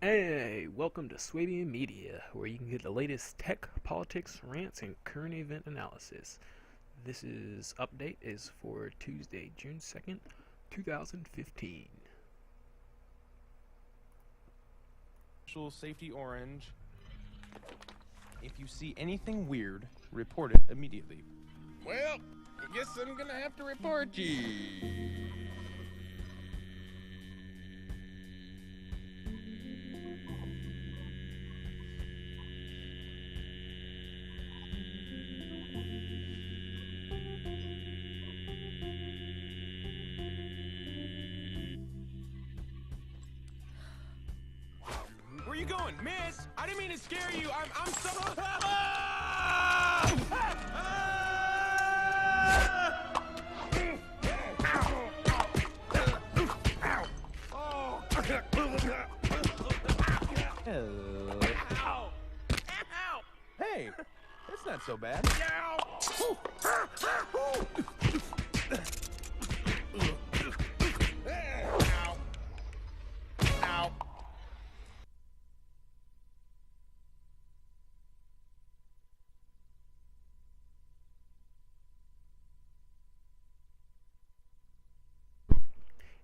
Hey, welcome to Suibian Media, where you can get the latest tech, politics, rants, and current event analysis. Update is for Tuesday, June 2nd, 2015. Safety orange. If you see anything weird, report it immediately. Well, I guess I'm gonna have to report you. Where you going, miss? I didn't mean to scare you. I'm so. Ow! Ow! Hey, that's not so bad. Ow!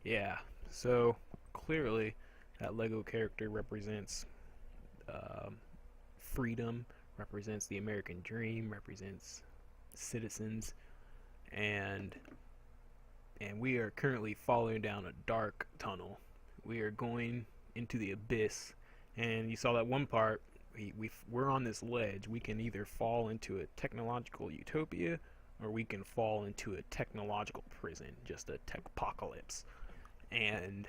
Yeah, so clearly that Lego character represents freedom, represents the American dream, represents citizens, and we are currently falling down a dark tunnel. We are going into the abyss, and you saw that one part. We're on this ledge. We can either fall into a technological utopia, or we can fall into a technological prison, just a tech apocalypse. And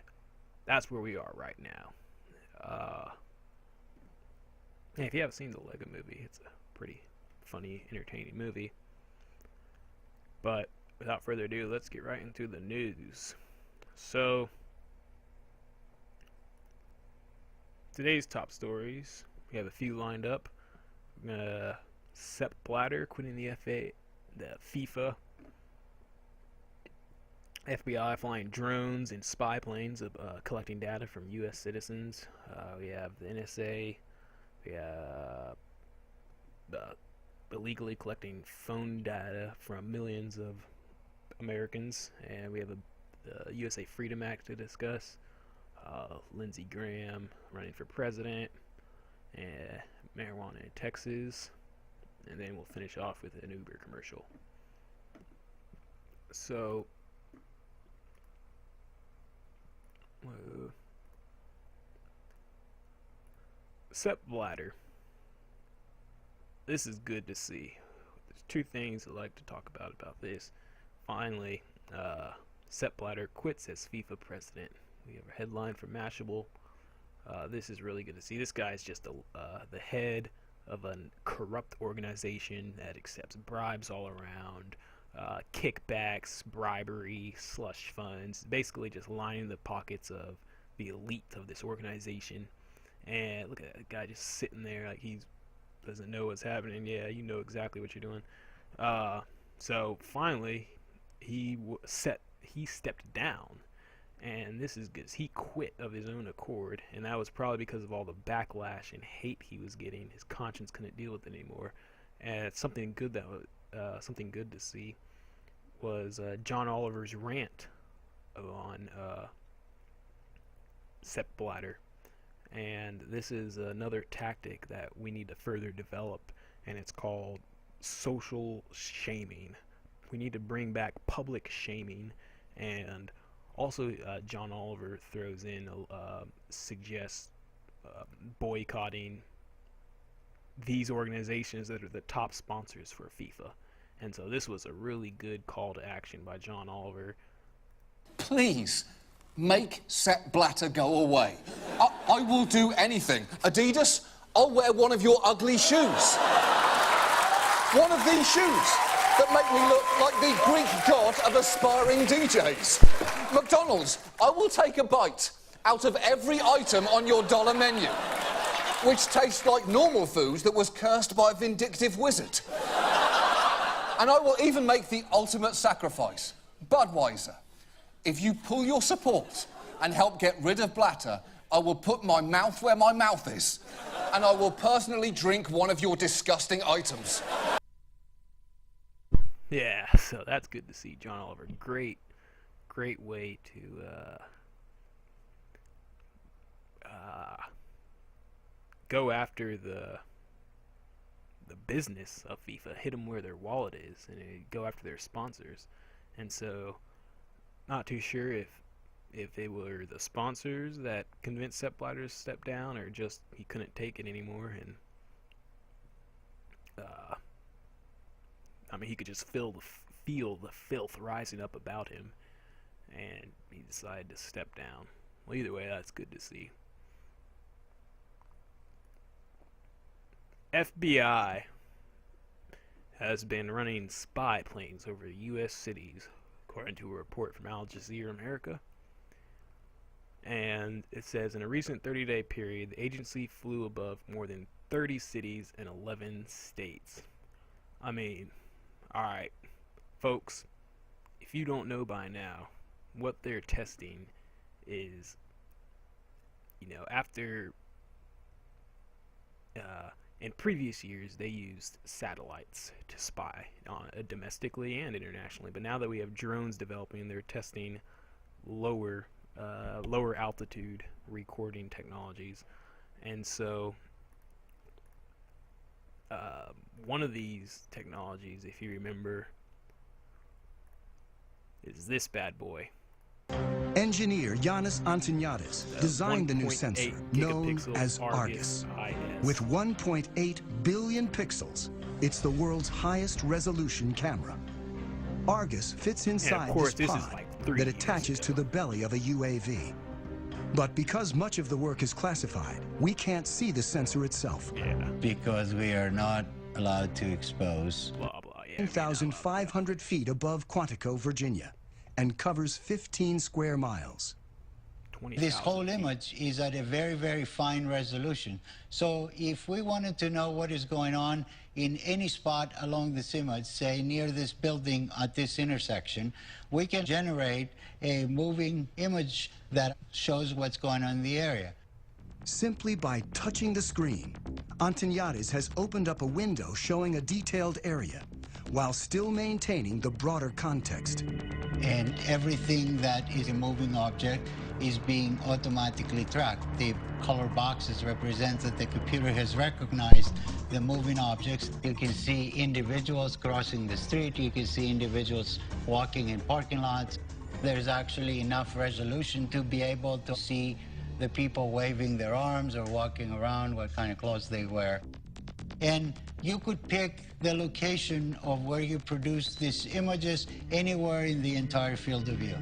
that's where we are right now. If you haven't seen the Lego movie, it's a pretty funny, entertaining movie. But without further ado, let's get right into the news. So, today's top stories, we have a few lined up. Sepp Blatter quitting the FIFA. FBI flying drones and spy planes collecting data from U.S. citizens. We have the NSA. We have illegally collecting phone data from millions of Americans. And we have the USA Freedom Act to discuss. Lindsey Graham running for president. And marijuana in Texas. And then we'll finish off with an Uber commercial. So, Sepp Blatter. This is good to see. There's two things I'd like to talk about this. Finally, Sepp Blatter quits as FIFA president. We have a headline from Mashable. This is really good to see. This guy is just the head of a corrupt organization that accepts bribes all around. Kickbacks, bribery, slush funds, basically just lining the pockets of the elite of this organization. And look at that guy just sitting there like he doesn't know what's happening. Yeah, you know exactly what you're doing. So finally, he stepped down, and this is good. He quit of his own accord, and that was probably because of all the backlash and hate he was getting. His conscience couldn't deal with it anymore, and it's something good to see was John Oliver's rant on Sepp Blatter. And this is another tactic that we need to further develop, and it's called social shaming. We need to bring back public shaming, and also John Oliver throws in, suggests boycotting these organizations that are the top sponsors for FIFA. And so this was a really good call to action by John Oliver. Please, make Sepp Blatter go away. I will do anything. Adidas, I'll wear one of your ugly shoes. One of these shoes that make me look like the Greek god of aspiring DJs. McDonald's, I will take a bite out of every item on your dollar menu, which tastes like normal food that was cursed by a vindictive wizard. And I will even make the ultimate sacrifice. Budweiser, if you pull your support and help get rid of Blatter, I will put my mouth where my mouth is, and I will personally drink one of your disgusting items. Yeah, so that's good to see, John Oliver. Great way to go after the business of FIFA, hit them where their wallet is, and go after their sponsors. And so, not too sure if it were the sponsors that convinced Sepp Blatter to step down, or just he couldn't take it anymore, and I mean, he could just feel the filth rising up about him, and he decided to step down. Well, either way, that's good to see. FBI has been running spy planes over U.S. cities, according to a report from Al Jazeera America. And it says, in a recent 30-day period, the agency flew above more than 30 cities in 11 states. I mean, alright, folks, if you don't know by now, what they're testing is, after in previous years, they used satellites to spy on domestically and internationally. But now that we have drones developing, they're testing lower altitude recording technologies. And so one of these technologies, if you remember, is this bad boy. Engineer Yanis Antoniadis designed the new sensor known as Argus. With 1.8 billion pixels, it's the world's highest resolution camera. Argus fits inside this pod that attaches to the belly of a UAV. But because much of the work is classified, we can't see the sensor itself. Because we are not allowed to expose. 10,500 feet above Quantico, Virginia, and covers 15 square miles. This whole image is at a very, very fine resolution. So if we wanted to know what is going on in any spot along this image, say near this building at this intersection, we can generate a moving image that shows what's going on in the area. Simply by touching the screen, Antoniadis has opened up a window showing a detailed area, while still maintaining the broader context. And everything that is a moving object is being automatically tracked. The color boxes represent that the computer has recognized the moving objects. You can see individuals crossing the street. You can see individuals walking in parking lots. There's actually enough resolution to be able to see the people waving their arms or walking around, what kind of clothes they wear. And you could pick the location of where you produce these images anywhere in the entire field of view.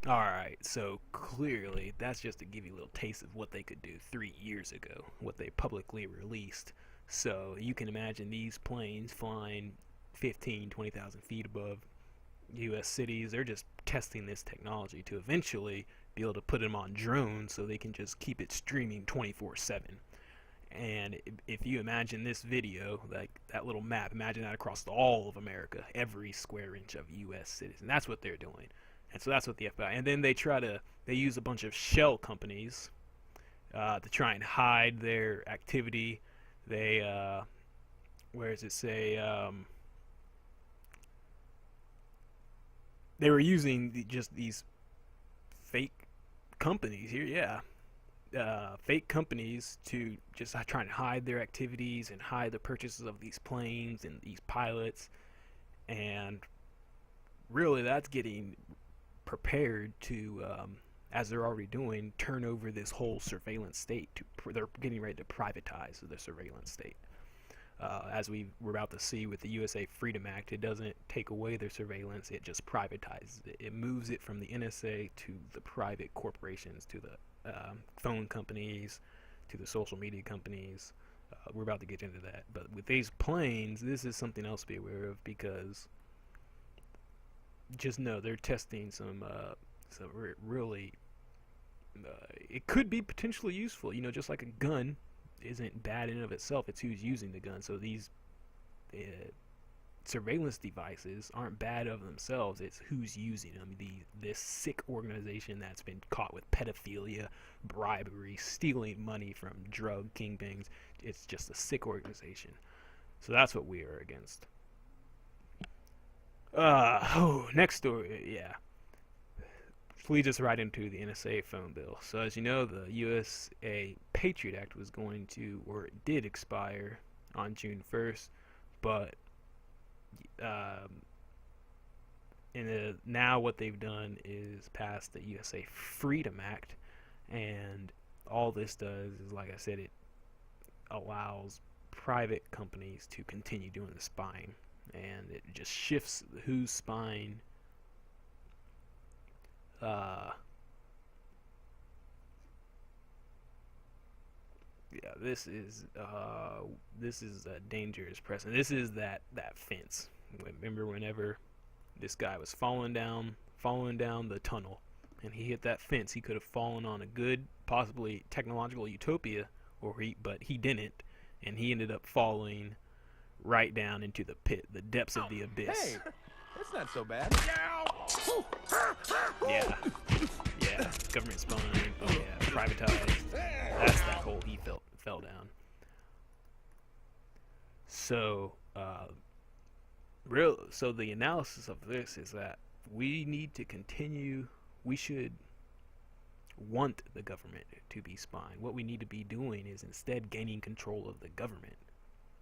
Alright, so clearly that's just to give you a little taste of what they could do 3 years ago, what they publicly released. So you can imagine these planes flying 15, 20,000 feet above U.S. cities. They're just testing this technology to eventually be able to put them on drones so they can just keep it streaming 24/7. And if you imagine this video, like that little map, imagine that across all of America, every square inch of U.S. cities. And that's what they're doing. And so that's what the FBI, and then they use a bunch of shell companies to try and hide their activity. They, where does it say, they were using just these fake companies here, fake companies to just try and hide their activities and hide the purchases of these planes and these pilots. And really that's getting prepared to, as they're already doing, turn over this whole surveillance state. They're getting ready to privatize the surveillance state. As we're about to see with the USA Freedom Act, it doesn't take away their surveillance, it just privatizes it. It moves it from the NSA to the private corporations, to the phone companies, to the social media companies. We're about to get into that. But with these planes, this is something else to be aware of, because just know they're testing some really, it could be potentially useful, just like a gun isn't bad in and of itself, it's who's using the gun. So these surveillance devices aren't bad of themselves. It's who's using them. This sick organization that's been caught with pedophilia, bribery, stealing money from drug kingpins. It's just a sick organization. So that's what we are against. Next story, yeah. Leads us right into the NSA phone bill. So as you know, the USA Patriot Act was going to, or it did expire on June 1st, but now what they've done is pass the USA Freedom Act, and all this does is, like I said, it allows private companies to continue doing the spying, and it just shifts who's spying. Yeah, this is a dangerous precedent. This is that fence. Remember whenever this guy was falling down the tunnel, and he hit that fence, he could have fallen on a good, possibly technological utopia, but he didn't, and he ended up falling right down into the pit, the depths of the abyss. Hey, that's not so bad. Yeah, government spying. Oh yeah, privatized. That's that hole he fell down. So, so the analysis of this is that we need to continue. We should want the government to be spying. What we need to be doing is instead gaining control of the government.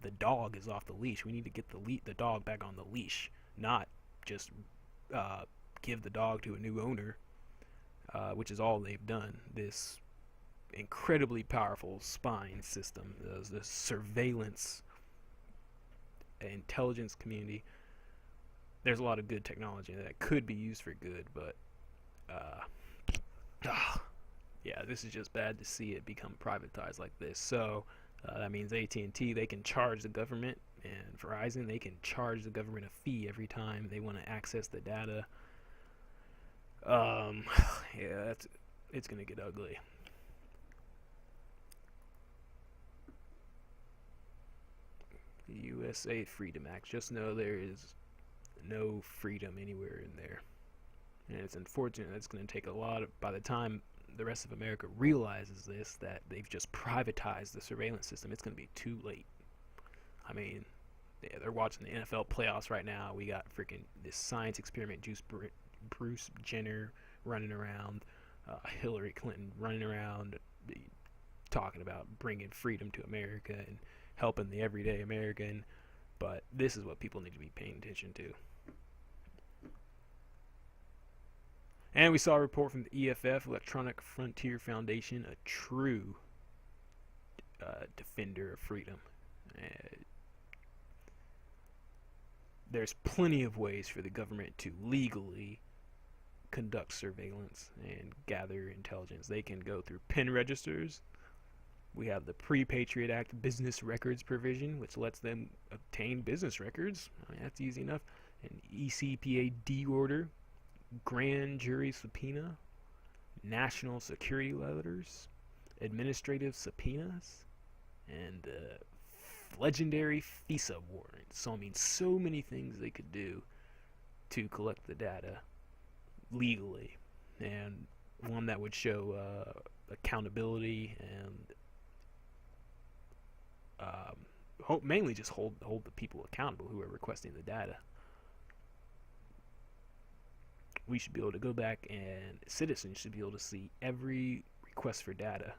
The dog is off the leash. We need to get the dog back on the leash, not just give the dog to a new owner, which is all they've done. This incredibly powerful spying system, the surveillance intelligence community. There's a lot of good technology that could be used for good, but yeah, this is just bad to see it become privatized like this. So that means AT&T, they can charge the government, and Verizon, they can charge the government a fee every time they want to access the data. Yeah, it's gonna get ugly. The USA Freedom Act. Just know there is no freedom anywhere in there, and it's unfortunate. It's going to take a lot of, by the time the rest of America realizes this, that they've just privatized the surveillance system, it's going to be too late. I mean, yeah, they're watching the NFL playoffs right now. We got freaking this science experiment, Bruce Jenner running around, Hillary Clinton running around, talking about bringing freedom to America and helping the everyday American. But this is what people need to be paying attention to. And we saw a report from the EFF, Electronic Frontier Foundation, a true defender of freedom. There's plenty of ways for the government to legally conduct surveillance and gather intelligence. They can go through pen registers. We have the Pre-Patriot Act business records provision, which lets them obtain business records. I mean, that's easy enough. An ECPA order, grand jury subpoena, national security letters, administrative subpoenas, and legendary FISA warrants. So, I mean, so many things they could do to collect the data legally, and one that would show accountability and mainly just hold the people accountable who are requesting the data. We should be able to go back, and citizens should be able to see every request for data.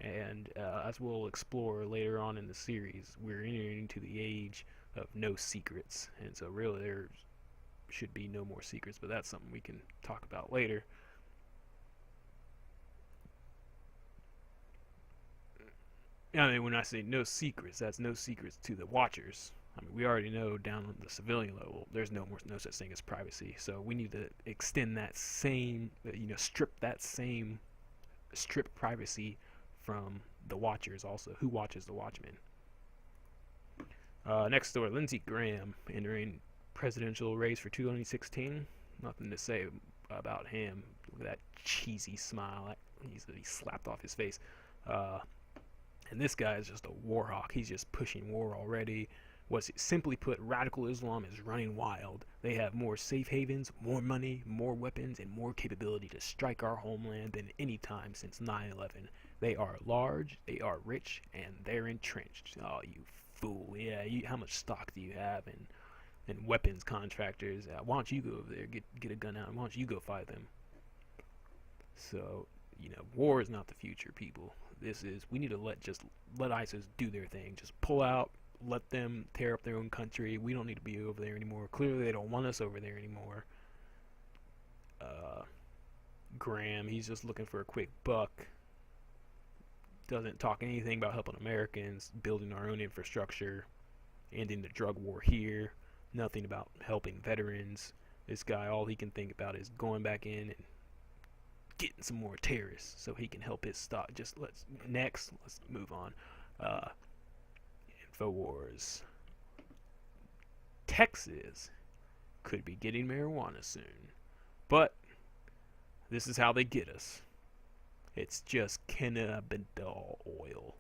And as we'll explore later on in the series, we're entering into the age of no secrets, and so really there should be no more secrets, but that's something we can talk about later. I mean, when I say no secrets, that's no secrets to the watchers. I mean, we already know down on the civilian level, there's no such thing as privacy. So we need to extend that same, strip privacy from the watchers also. Who watches the Watchmen? Next story, Lindsey Graham entering presidential race for 2016. Nothing to say about him. Look at that cheesy smile. He slapped off his face. And this guy is just a war hawk. He's just pushing war already. Simply put, radical Islam is running wild. They have more safe havens, more money, more weapons, and more capability to strike our homeland than any time since 9/11. They are large, they are rich, and they're entrenched. Oh, you fool. Yeah, how much stock do you have in weapons contractors? Why don't you go over there, get a gun out, and why don't you go fight them? So, war is not the future, people. We need to let ISIS do their thing. Just pull out, let them tear up their own country. We don't need to be over there anymore. Clearly, they don't want us over there anymore. Graham, he's just looking for a quick buck. Doesn't talk anything about helping Americans, building our own infrastructure, ending the drug war here. Nothing about helping veterans. This guy, all he can think about is going back in and getting some more terrorists so he can help his stock. Let's move on. InfoWars. Texas could be getting marijuana soon, but this is how they get us. It's just cannabis oil.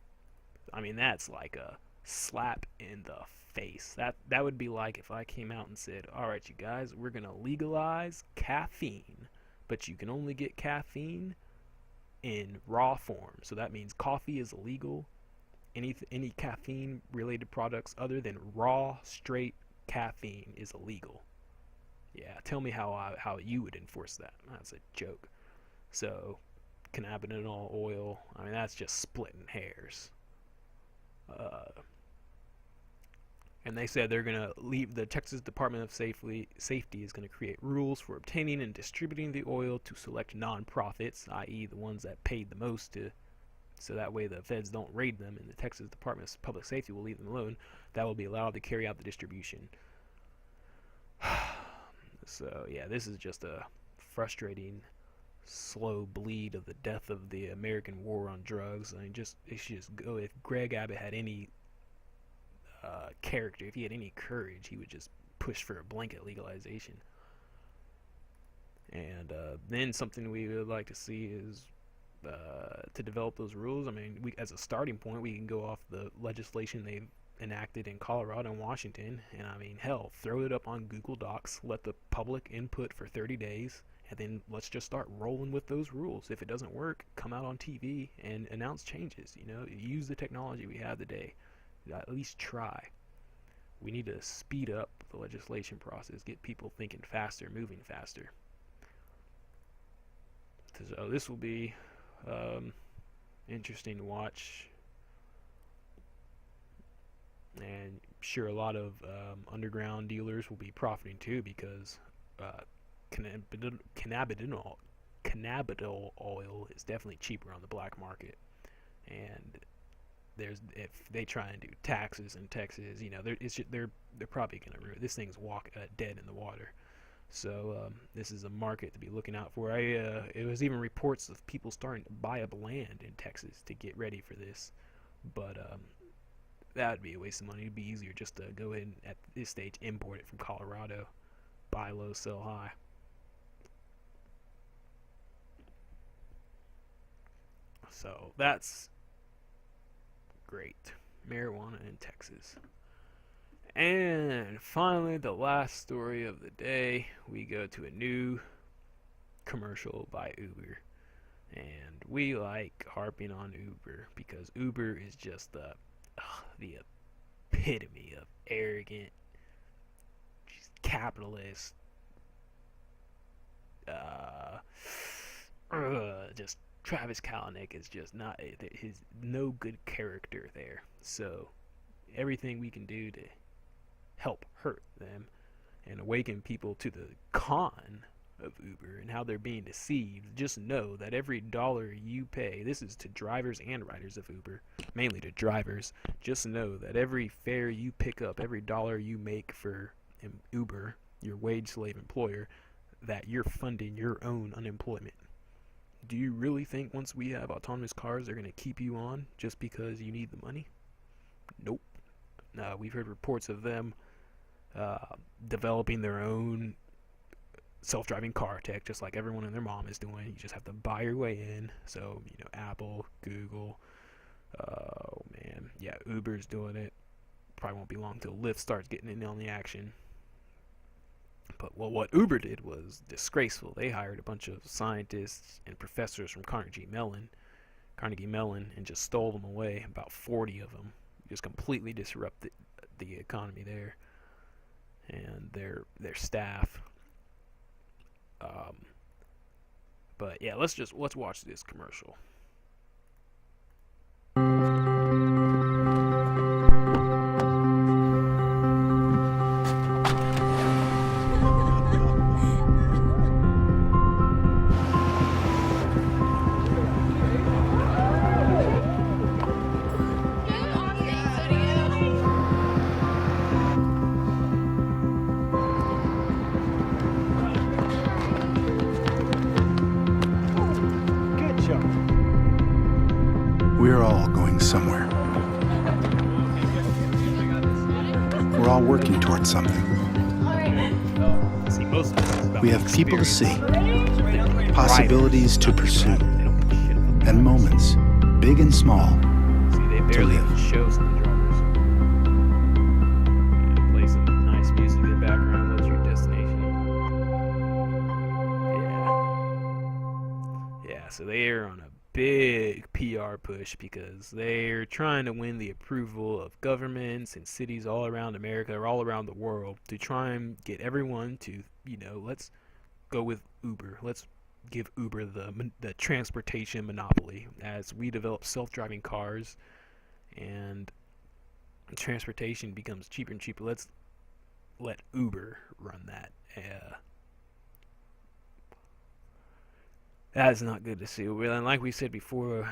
I mean, that's like a slap in the face. That would be like if I came out and said, all right, you guys, we're going to legalize caffeine, but you can only get caffeine in raw form. So that means coffee is illegal. Any caffeine related products other than raw straight caffeine is illegal. Yeah, tell me how you would enforce that. That's a joke. So cannabinol oil, I mean, that's just splitting hairs. And they said they're going to leave. The Texas Department of Safety is going to create rules for obtaining and distributing the oil to select nonprofits, i.e. the ones that paid the most, so that way the feds don't raid them, and the Texas Department of Public Safety will leave them alone. That will be allowed to carry out the distribution. So yeah, this is just a frustrating, slow bleed of the death of the American war on drugs. I mean, it should just go. If Gregg Abbott had any character, if he had any courage, he would just push for a blanket legalization. And then something we would like to see is to develop those rules. I mean, as a starting point, we can go off the legislation they've enacted in Colorado and Washington, and I mean, hell, throw it up on Google Docs, let the public input for 30 days, and then let's just start rolling with those rules. If it doesn't work, come out on TV and announce changes. Use the technology we have today. At least try. We need to speed up the legislation process, get people thinking faster, moving faster. So this will be interesting to watch, and sure, a lot of underground dealers will be profiting too, because cannabinol oil is definitely cheaper on the black market, and if they try and do taxes in Texas, they're probably going to ruin this thing's dead in the water. So this is a market to be looking out for. It was even reports of people starting to buy up land in Texas to get ready for this, but that would be a waste of money. It'd be easier just to go in at this stage, import it from Colorado, buy low, sell high. So that's great. Marijuana in Texas. And finally, the last story of the day, we go to a new commercial by Uber. And we like harping on Uber because Uber is just the epitome of arrogant, capitalist, just Travis Kalanick is just not, his no good character there. So everything we can do to help hurt them and awaken people to the con of Uber and how they're being deceived, just know that every dollar you pay, this is to drivers and riders of Uber, mainly to drivers, just know that every fare you pick up, every dollar you make for Uber, your wage slave employer, that you're funding your own unemployment. Do you really think once we have autonomous cars, they're going to keep you on just because you need the money? Nope. We've heard reports of them developing their own self-driving car tech, just like everyone and their mom is doing. You just have to buy your way in. So, Apple, Google, Oh man, yeah, Uber's doing it. Probably won't be long till Lyft starts getting in on the action. But what Uber did was disgraceful. They hired a bunch of scientists and professors from Carnegie Mellon, and just stole them away. About 40 of them, just completely disrupted the economy there and their staff. But yeah, let's watch this commercial. We're all going somewhere. We're all working towards something. We have people to see, possibilities to pursue, and moments, big and small, to live. Show some drivers. Yeah, play some nice music in the background. What's your destination? Yeah, so they're on a big PR push because they're trying to win the approval of governments and cities all around America or all around the world to try and get everyone to, let's go with Uber. Let's give Uber the transportation monopoly as we develop self-driving cars and transportation becomes cheaper and cheaper. Let's let Uber run that. That is not good to see. And like we said before,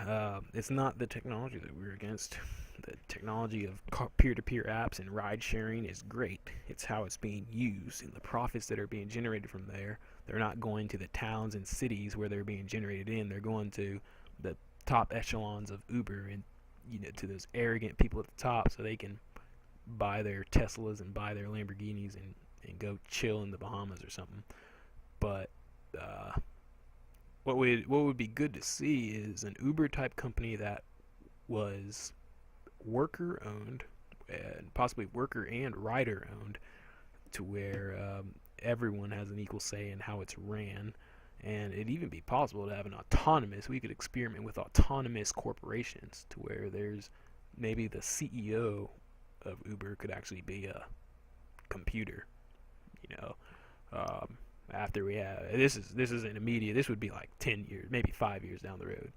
it's not the technology that we're against. The technology of peer-to-peer apps and ride-sharing is great. It's how it's being used, and the profits that are being generated from there, they're not going to the towns and cities where they're being generated in. They're going to the top echelons of Uber and to those arrogant people at the top, so they can buy their Teslas and buy their Lamborghinis and go chill in the Bahamas or something. But what would be good to see is an Uber type company that was worker owned and possibly worker and rider owned, to where everyone has an equal say in how it's ran. And it'd even be possible to have we could experiment with autonomous corporations, to where there's maybe the CEO of Uber could actually be a computer. After we have this isn't immediate. This would be like 10 years, maybe 5 years down the road.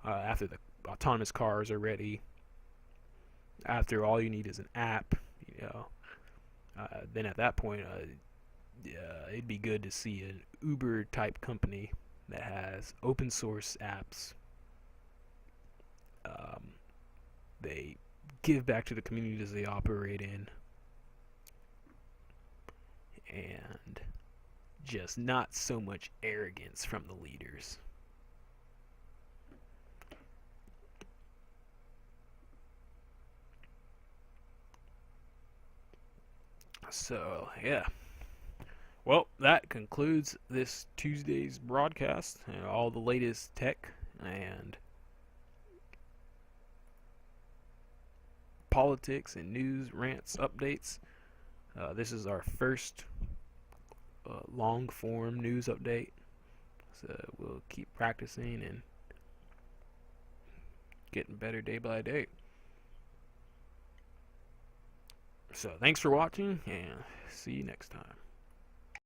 After the autonomous cars are ready, after all you need is an app, then at that point, it'd be good to see an Uber type company that has open source apps. They give back to the communities they operate in, and just not so much arrogance from the leaders. So, yeah. Well, that concludes this Tuesday's broadcast and all the latest tech and politics and news, rants, updates. This is our first long form news update, so we'll keep practicing and getting better day by day. So thanks for watching, and see you next time.